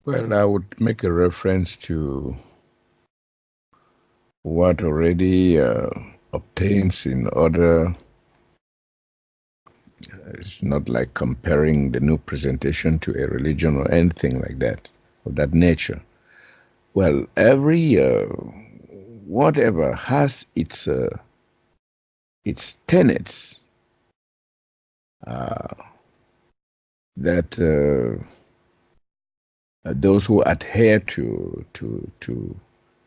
Well, I would make a reference to what already obtains in other. It's not like comparing the new presentation to a religion or anything like that, of that nature. Well, every whatever has its tenets uh, that those who adhere to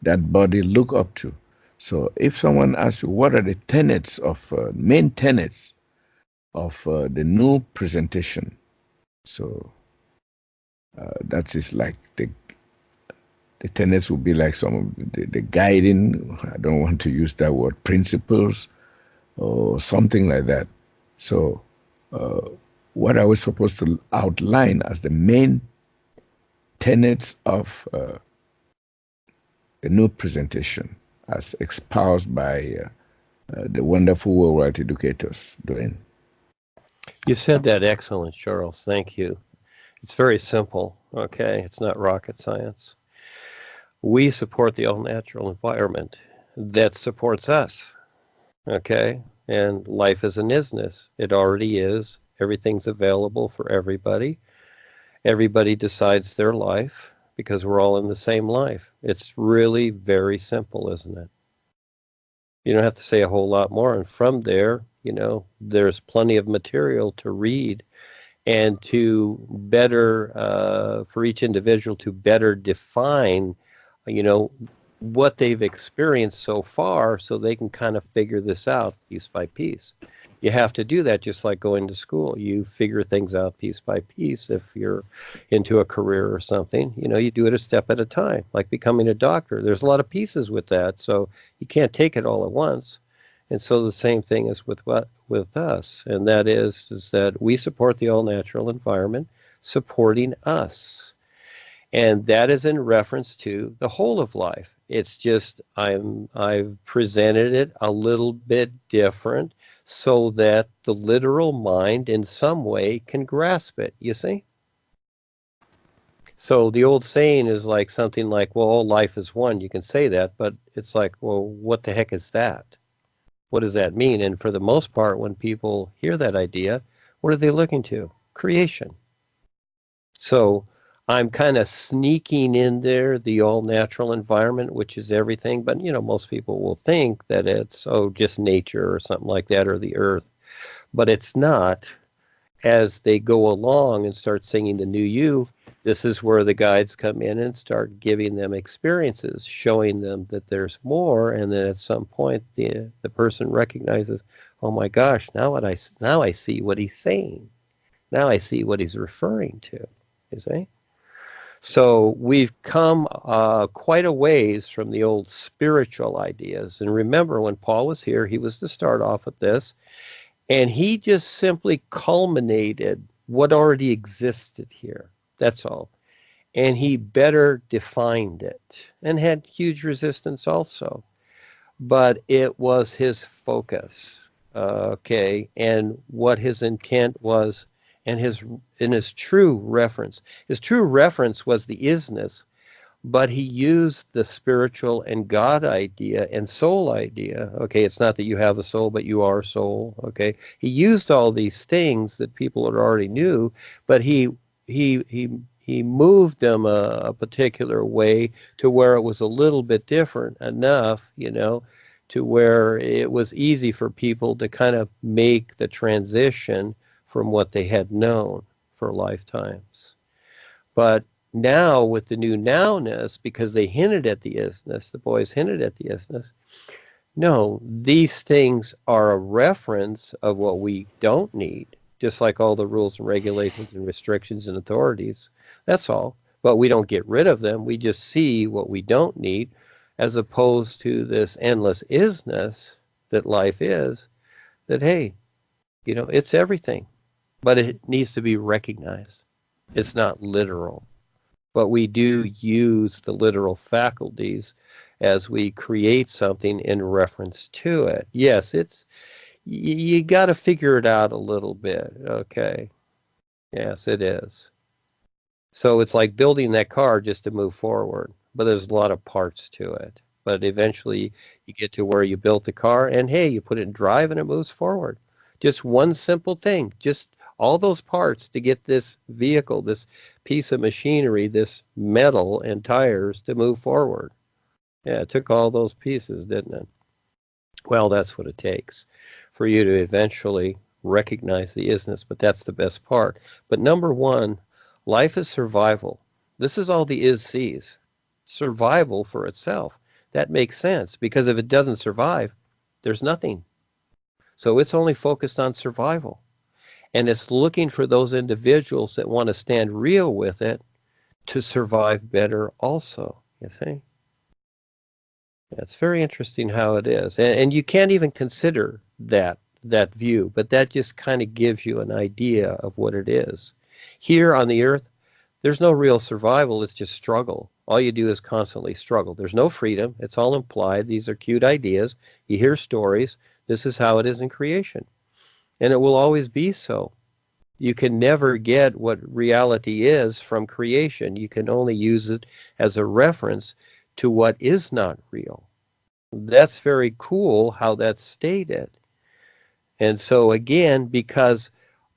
that body look up to. So, if someone asks you what are the tenets of main tenets of the new presentation, so that is like the tenets will be like some of the guiding. I don't want to use that word, principles or something like that. So, uh, what are we supposed to outline as the main tenets of the new presentation, as espoused by the wonderful worldwide educators, Duane? You said that excellent, Charles. Thank you. It's very simple, okay? It's not rocket science. We support the all-natural environment that supports us, okay? And life is an isness. It already is. Everything's available for everybody. Everybody decides their life because we're all in the same life. It's really very simple, isn't it? You don't have to say a whole lot more. And from there, there's plenty of material to read and to better, for each individual to better define, you know, what they've experienced so far so they can kind of figure this out piece by piece. You have to do that just like going to school. You figure things out piece by piece. If you're into a career or something, you do it a step at a time, like becoming a doctor. There's a lot of pieces with that, so you can't take it all at once. And so the same thing is with us, and that is that we support the all-natural environment supporting us. And that is in reference to the whole of life. It's just I've presented it a little bit different so that the literal mind in some way can grasp it, you see? So the old saying is like something like, well, all life is one. You can say that, but it's like, well, what the heck is that? What does that mean? And for the most part, when people hear that idea, what are they looking to? Creation. So I'm kind of sneaking in there the all-natural environment, which is everything. But, most people will think that it's, just nature or something like that, or the earth. But it's not. As they go along and start singing the new you, this is where the guides come in and start giving them experiences, showing them that there's more. And then at some point, the person recognizes, oh my gosh, now I see what he's saying. Now I see what he's referring to. You see? So we've come quite a ways from the old spiritual ideas. And remember, when Paul was here, he was to start off with this, and he just simply culminated what already existed here. That's all. And he better defined it and had huge resistance also. But it was his focus, okay, and what his intent was, and his true reference. His true reference was the isness, but he used the spiritual and God idea and soul idea. Okay, it's not that you have a soul, but you are soul. Okay, he used all these things that people had already knew, but he moved them a particular way to where it was a little bit different enough, to where it was easy for people to kind of make the transition from what they had known for lifetimes. But now with the new nowness, because they hinted at the isness, the boys hinted at the isness, no, these things are a reference of what we don't need, just like all the rules and regulations and restrictions and authorities. That's all. But we don't get rid of them. We just see what we don't need, as opposed to this endless isness that life is, that, hey, it's everything, but it needs to be recognized. It's not literal. But we do use the literal faculties as we create something in reference to it. Yes, you got to figure it out a little bit. Okay. Yes, it is. So it's like building that car just to move forward, but there's a lot of parts to it. But eventually you get to where you built the car and hey, you put it in drive and it moves forward. Just one simple thing, just all those parts to get this vehicle, this piece of machinery, this metal and tires to move forward. Yeah, it took all those pieces, didn't it? Well, that's what it takes for you to eventually recognize the isness, but that's the best part. But number one, life is survival. This is all the is sees. Survival for itself. That makes sense because if it doesn't survive, there's nothing. So it's only focused on survival. And it's looking for those individuals that want to stand real with it to survive better also, you see? It's very interesting how it is. And you can't even consider that view, but that just kind of gives you an idea of what it is. Here on the earth, there's no real survival, it's just struggle. All you do is constantly struggle. There's no freedom, it's all implied. These are cute ideas. You hear stories. This is how it is in creation. And it will always be so. You can never get what reality is from creation. You can only use it as a reference to what is not real. That's very cool how that's stated. And so again, because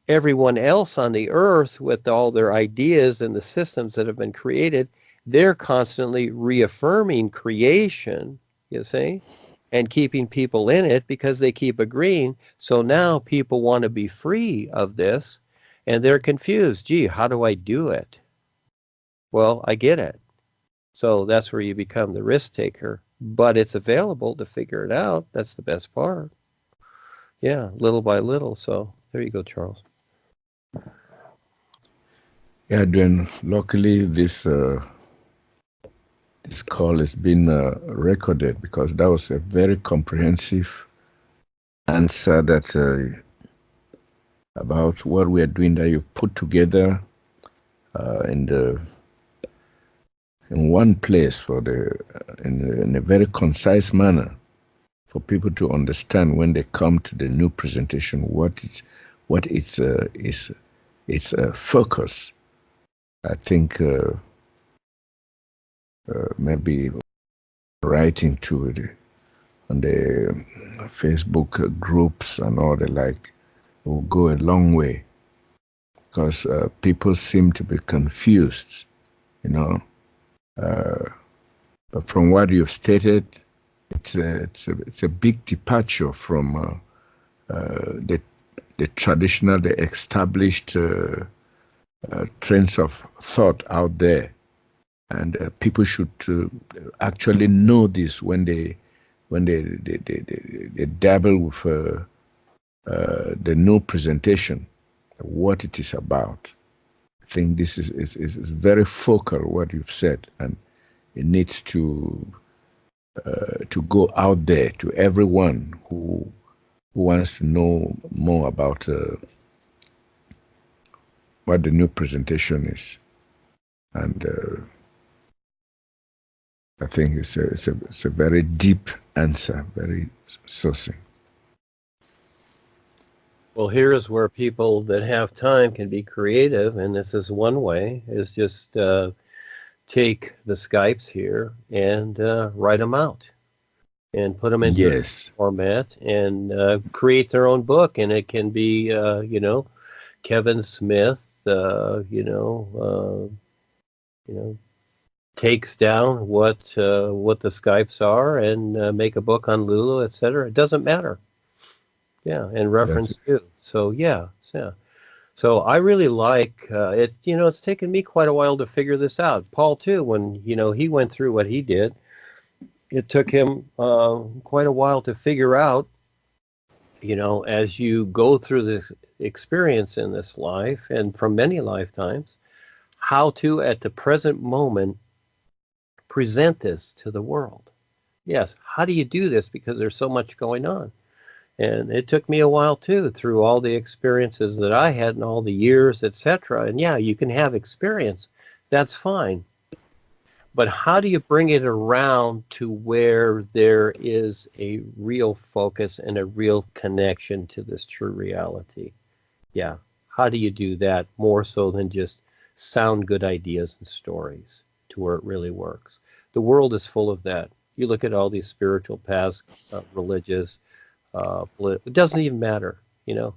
everyone else on the earth with all their ideas and the systems that have been created, they're constantly reaffirming creation, you see, and keeping people in it because they keep agreeing. So now people want to be free of this and they're confused. Gee, how do I do it? Well, I get it. So that's where you become the risk taker, but it's available to figure it out. That's the best part. Yeah, little by little. So there you go, Charles. Yeah, Duane, luckily this call has been recorded because that was a very comprehensive answer that about what we are doing that you put together in one place for in a very concise manner for people to understand when they come to the new presentation what its focus. I think maybe writing to it on the Facebook groups and all the like will go a long way because people seem to be confused, you know. But from what you've stated, it's a big departure from the traditional, the established trends of thought out there, and people should actually know this when they dabble with the new presentation, what it is about. I think this is very focal what you've said, and it needs to go out there to everyone who wants to know more about what the new presentation is, and I think it's a very deep answer, very succinct. Well, here is where people that have time can be creative, and this is one way, is just take the Skypes here and write them out and put them into Yes. format and create their own book. And it can be, Kevin Smith, takes down what the Skypes are and make a book on Lulu, etc. It doesn't matter. Yeah, and reference too. So yeah. So I really like it. It's taken me quite a while to figure this out. Paul too, when he went through what he did, it took him quite a while to figure out. As you go through this experience in this life and from many lifetimes, how to at the present moment present this to the world. Yes, how do you do this? Because there's so much going on. And it took me a while too, through all the experiences that I had and all the years, etc. And yeah, you can have experience. That's fine. But how do you bring it around to where there is a real focus and a real connection to this true reality? Yeah. How do you do that more so than just sound good ideas and stories to where it really works. The world is full of that. You look at all these spiritual paths, religious, it doesn't even matter, you know.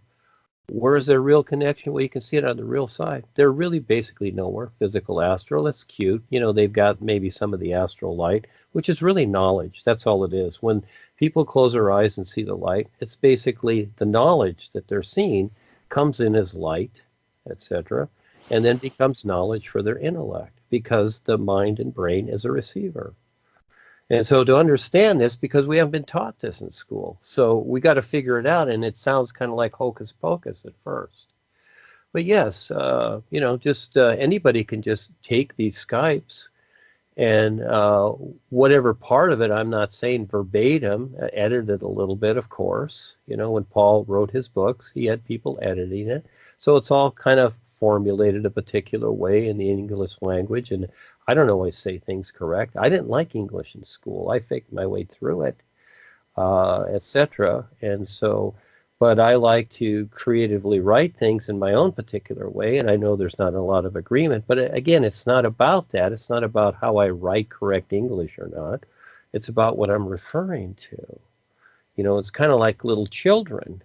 Where is their real connection? Well, you can see it on the real side. They're really basically nowhere. Physical, astral, that's cute. You know, they've got maybe some of the astral light, which is really knowledge. That's all it is. When people close their eyes and see the light, it's basically the knowledge that they're seeing comes in as light, etc., and then becomes knowledge for their intellect because the mind and brain is a receiver. And so to understand this, because we haven't been taught this in school, so we got to figure it out, and it sounds kind of like hocus pocus at first. But yes, you know, just anybody can just take these Skypes and whatever part of it, I'm not saying verbatim, edit it a little bit, of course. You know, when Paul wrote his books, he had people editing it. So it's all kind of formulated a particular way in the English language, and I don't always say things correct. I didn't like English in school. I faked my way through it, etc. And so, but I like to creatively write things in my own particular way, and I know there's not a lot of agreement. But again, it's not about that. It's not about how I write correct English or not. It's about what I'm referring to. You know, it's kind of like little children,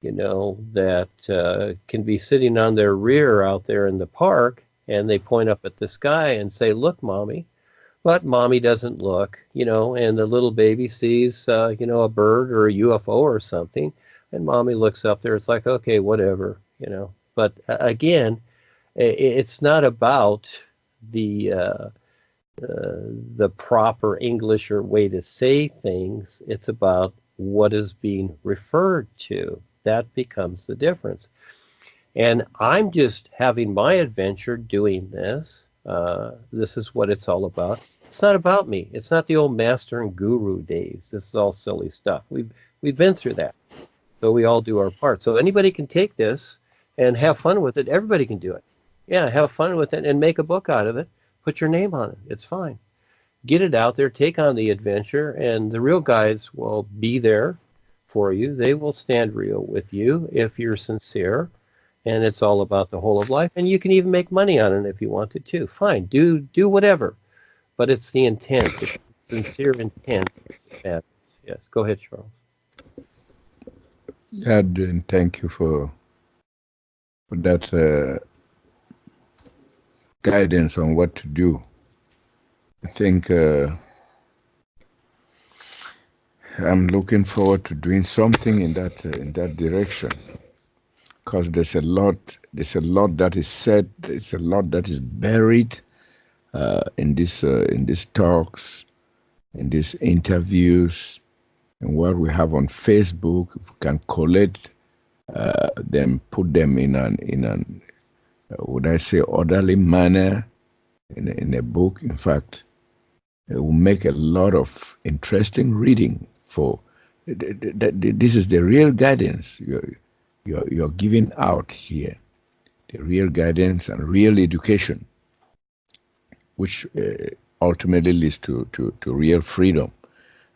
you know, that can be sitting on their rear out there in the park, and they point up at the sky and say, "Look, Mommy." But Mommy doesn't look, you know, and the little baby sees, you know, a bird or a UFO or something, and Mommy looks up there. It's like, okay, whatever, you know. But again, it's not about the proper English or way to say things. It's about what is being referred to. That becomes the difference. And I'm just having my adventure doing this. This is what it's all about. It's not about me. It's not the old master and guru days. This is all silly stuff. We've been through that. So we all do our part. So anybody can take this and have fun with it. Everybody can do it. Yeah, have fun with it and make a book out of it. Put your name on it. It's fine. Get it out there. Take on the adventure. And the real guides will be there for you. They will stand real with you if you're sincere. And it's all about the whole of life. And you can even make money on it if you want to too. Fine. Do whatever. But it's the intent. It's sincere intent. Yes. Go ahead, Charles. Yeah, Duane, thank you for that guidance on what to do. I think I'm looking forward to doing something in that direction, because there's a lot that is said, there's a lot that is buried in these talks, in these interviews, and what we have on Facebook. If we can collect them, put them in an would I say orderly manner in a book. In fact, it will make a lot of interesting reading. For this is the real guidance you're giving out here, the real guidance and real education, which ultimately leads to real freedom.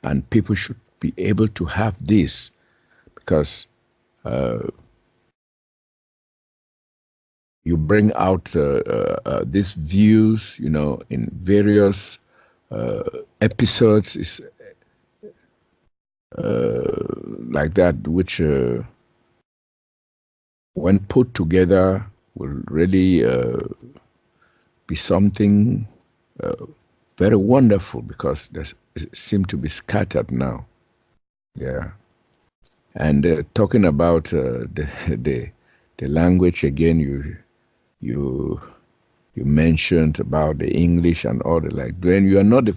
And people should be able to have this, because you bring out these views, you know, in various episodes, is like that, which when put together will really be something very wonderful, because it seems to be scattered now. Yeah. And talking about the language again, you mentioned about the English and all the like. Duane, you're not the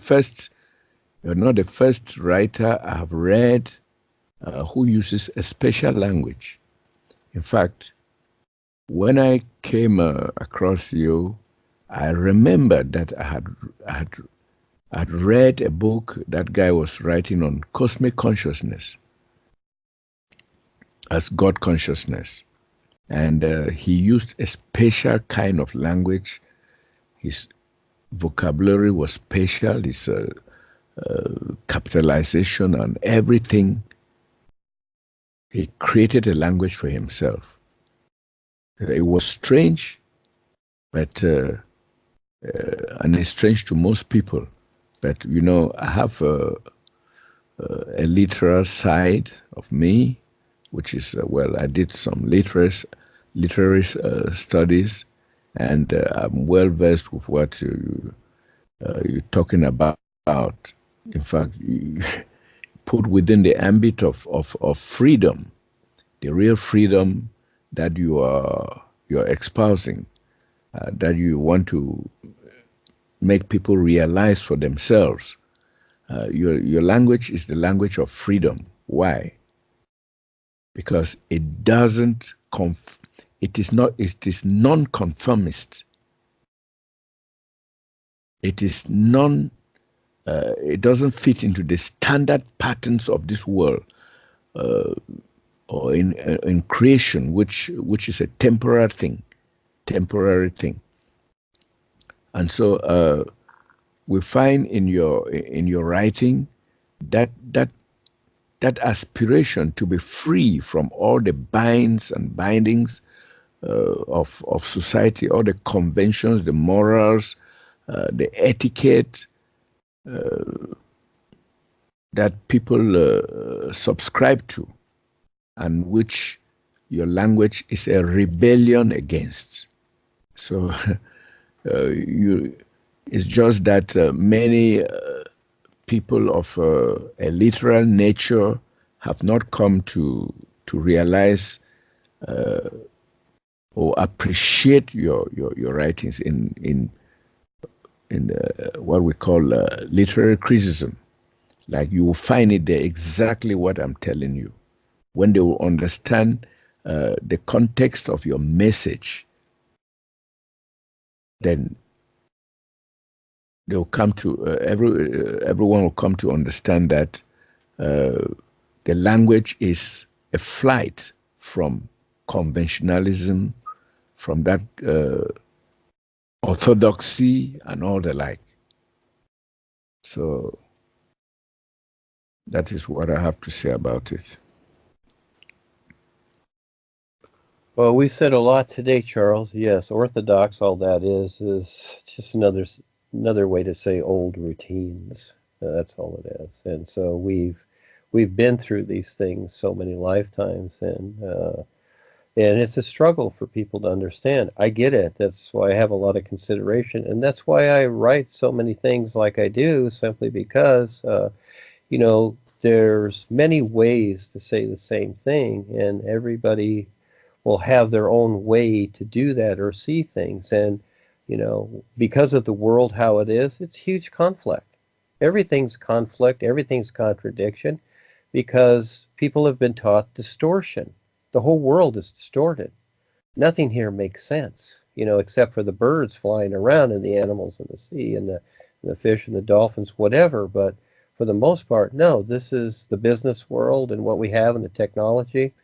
first writer I have read who uses a special language. In fact, when I came across you, I remembered that I had read a book that guy was writing on cosmic consciousness as God consciousness. And he used a special kind of language. His vocabulary was special, his capitalization and everything. He created a language for himself. It was strange, but and it's strange to most people. But I have a literal side of me, which is well, I did some literary studies, and I'm well versed with what you're talking about. In fact, you put within the ambit of freedom, the real freedom that you're espousing, that you want to make people realize for themselves. Your language is the language of freedom. Why? Because it doesn't it is not, it is non-conformist. It is it doesn't fit into the standard patterns of this world, or in creation, which is a temporary thing. And so we find in your writing that aspiration to be free from all the binds and bindings of society, all the conventions, the morals, the etiquette that people subscribe to, and which your language is a rebellion against. So it's just that many people of a literal nature have not come to realize or appreciate your writings in what we call literary criticism. Like, you will find it there exactly what I'm telling you. When they will understand the context of your message, then they'll come to everyone will come to understand that the language is a flight from conventionalism, from that orthodoxy and all the like. So that is what I have to say about it. Well, we said a lot today, Charles. Yes, orthodox, all that is just another way to say old routines. That's all it is. And so we've been through these things so many lifetimes, and it's a struggle for people to understand. I get it. That's why I have a lot of consideration, and that's why I write so many things like I do, simply because there's many ways to say the same thing, and everybody will have their own way to do that or see things. And, because of the world how it is, it's huge conflict. Everything's conflict, everything's contradiction, because people have been taught distortion. The whole world is distorted. Nothing here makes sense, except for the birds flying around and the animals in the sea and the fish and the dolphins, whatever. But for the most part, no, this is the business world and what we have in the technology.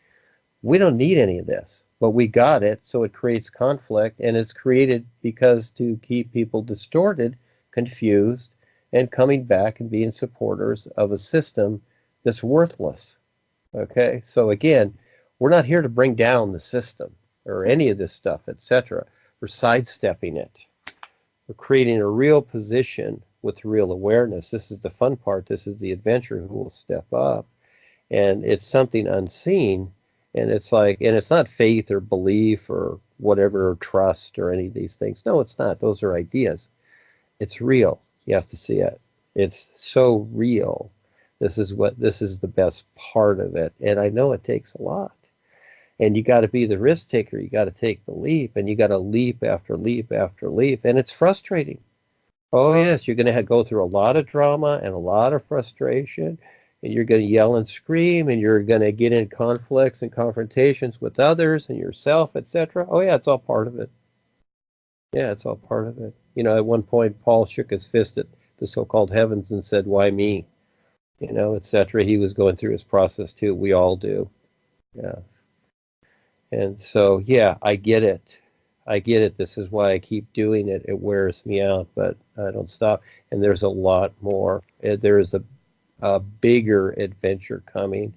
We don't need any of this, but we got it, so it creates conflict, and it's created because to keep people distorted, confused, and coming back and being supporters of a system that's worthless. Okay, so again, we're not here to bring down the system or any of this stuff, etc. We're sidestepping it. We're creating a real position with real awareness. This is the fun part. This is the adventure who will step up, and it's something unseen. And it's not faith or belief or whatever, or trust or any of these things. No, it's not. Those are ideas. It's real. You have to see it. It's so real. This is the best part of it. And I know it takes a lot. And you got to be the risk taker. You got to take the leap, and you got to leap after leap after leap. And it's frustrating. Oh, yes, you're going to go through a lot of drama and a lot of frustration. And you're going to yell and scream, and you're going to get in conflicts and confrontations with others and yourself, etc. Oh, yeah, it's all part of it. Yeah, it's all part of it. At one point, Paul shook his fist at the so-called heavens and said, "Why me?" Etc. He was going through his process too. We all do. Yeah. And so, yeah, I get it. I get it. This is why I keep doing it. It wears me out, but I don't stop. And there's a lot more. There is a bigger adventure coming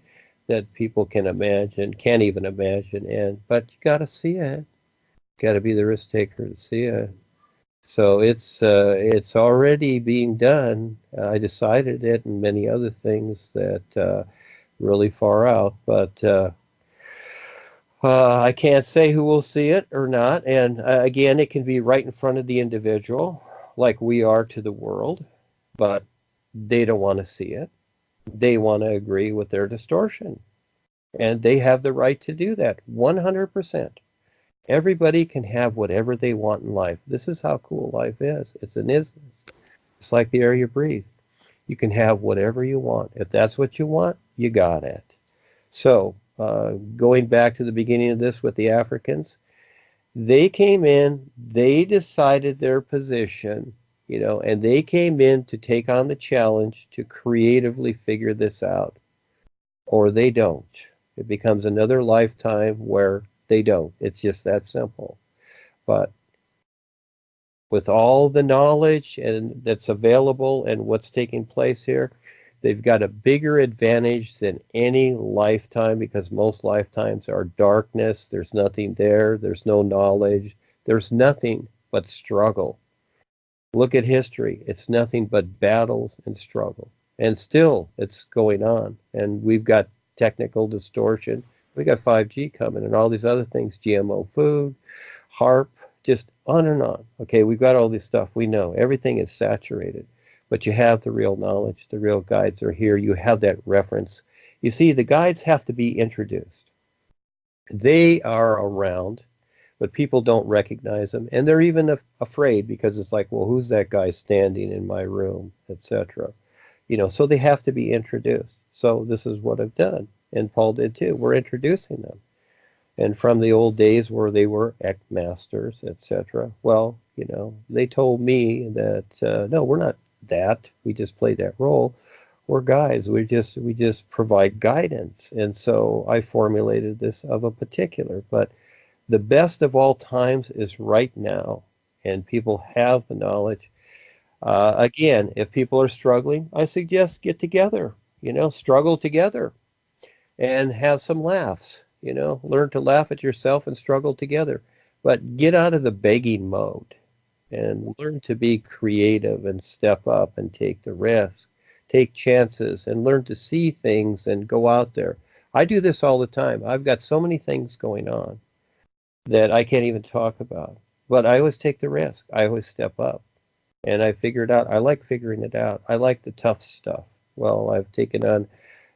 that people can't even imagine. But you got to see it. Got to be the risk taker to see it. So it's already being done. I decided it, and many other things that really far out, but I can't say who will see it or not. And again, it can be right in front of the individual, like we are to the world, but they don't want to see it. They want to agree with their distortion, and they have the right to do that 100%. Everybody can have whatever they want in life. This is how cool life is. It's an isness. It's like the air you breathe. You can have whatever you want. If that's what you want, you got it. So, going back to the beginning of this with the Africans, they came in, they decided their position, and they came in to take on the challenge to creatively figure this out, or they don't. It becomes another lifetime where they don't. It's just that simple. But with all the knowledge and that's available and what's taking place here, they've got a bigger advantage than any lifetime, because most lifetimes are darkness. There's nothing there. There's no knowledge. There's nothing but struggle. Look at history. It's nothing but battles and struggle. And still it's going on. And we've got technical distortion. We got 5G coming and all these other things, GMO food, HARP, just on and on. Okay, we've got all this stuff. We know everything is saturated, but you have the real knowledge. The real guides are here. You have that reference. You see, the guides have to be introduced. They are around, but people don't recognize them, and they're even afraid, because it's like, well, who's that guy standing in my room, etc. So they have to be introduced. So this is what I've done, and Paul did too. We're introducing them. And from the old days where they were masters, etc. Well, they told me that no, we're not that. We just play that role. We're guys. We just provide guidance. And so I formulated this of a particular. But the best of all times is right now, and people have the knowledge. Again, if people are struggling, I suggest get together. Struggle together, and have some laughs. Learn to laugh at yourself and struggle together. But get out of the begging mode and learn to be creative and step up and take the risk, take chances, and learn to see things and go out there. I do this all the time. I've got so many things going on that I can't even talk about. But I always take the risk. I always step up. And I figure it out. I like figuring it out. I like the tough stuff. Well, I've taken on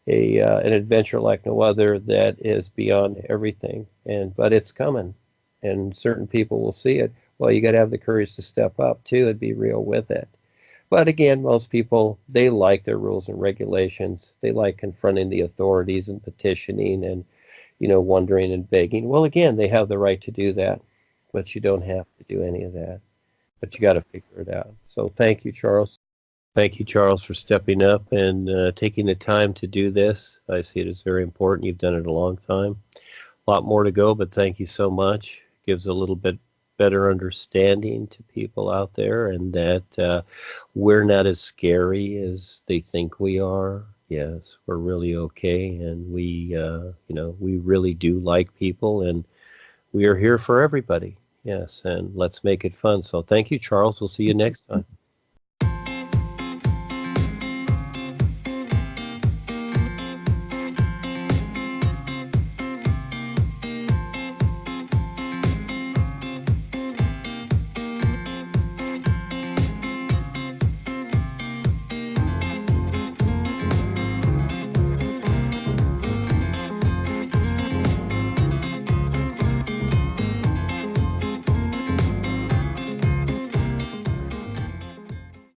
an adventure like no other that is beyond everything, but it's coming, and certain people will see it. Well, you got to have the courage to step up too and be real with it. But again, most people, they like their rules and regulations. They like confronting the authorities and petitioning and wondering and begging. Well, again, they have the right to do that, but you don't have to do any of that. But you got to figure it out. So thank you, Charles. Thank you, Charles, for stepping up and taking the time to do this. I see it as very important. You've done it a long time. A lot more to go, but thank you so much. Gives a little bit better understanding to people out there, and that we're not as scary as they think we are. Yes, we're really okay, and we really do like people, and we are here for everybody. Yes, and let's make it fun. So thank you, Charles. We'll see you next time.